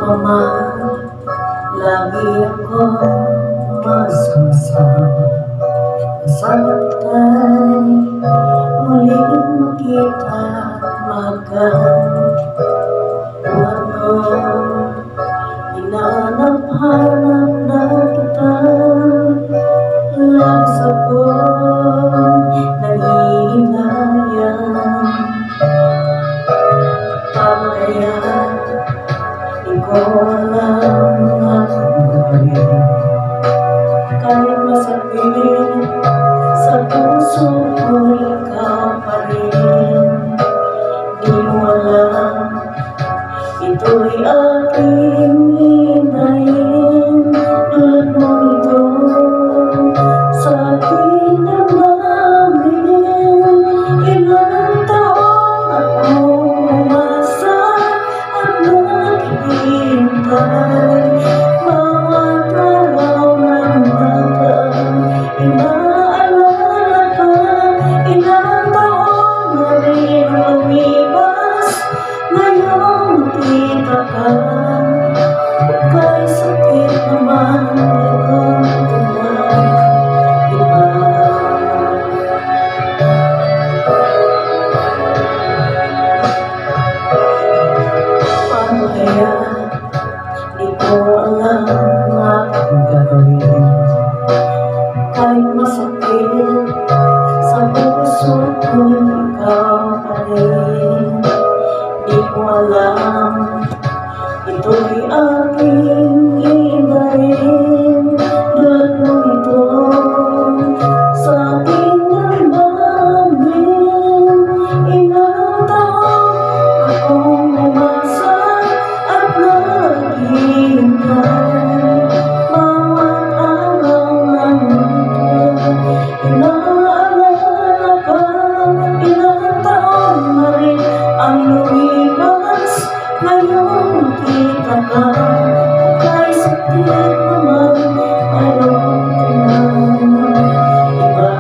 pa man, lagi akong masasama. Masarap tayo muling makita at magkaano. Hinanap-hanap na kita, labis akong nanghihinayang. Paano kaya di ko alam ang gagawin? Kahit masakit sa puso ko, ikaw pa rin. Di mo alam, ito'y aking hinayin. Dulot mo ito sa aking damdamin. Ilang taon akong umasa at naghihintay. Bawat araw ng dagang inaalala ka. Ilang taon na rin lumipas, ngayong nakita ka. Kay sakit naman ikaw iba. Paano kaya di ko alam aking gagawin? Kahit masakit sa puso ko, ikaw pa rin. Di ko alam, ito'y aking hihintayin. Dulot mo ito sa aking damdamin. Ilang taon akong umasa at naghihintay. Bawat araw ng mundo, inaalala ka. Ilang taon na rin ang lumipas, ngayong nakita ka. Kay sakit naman, mayroon ka ng iba.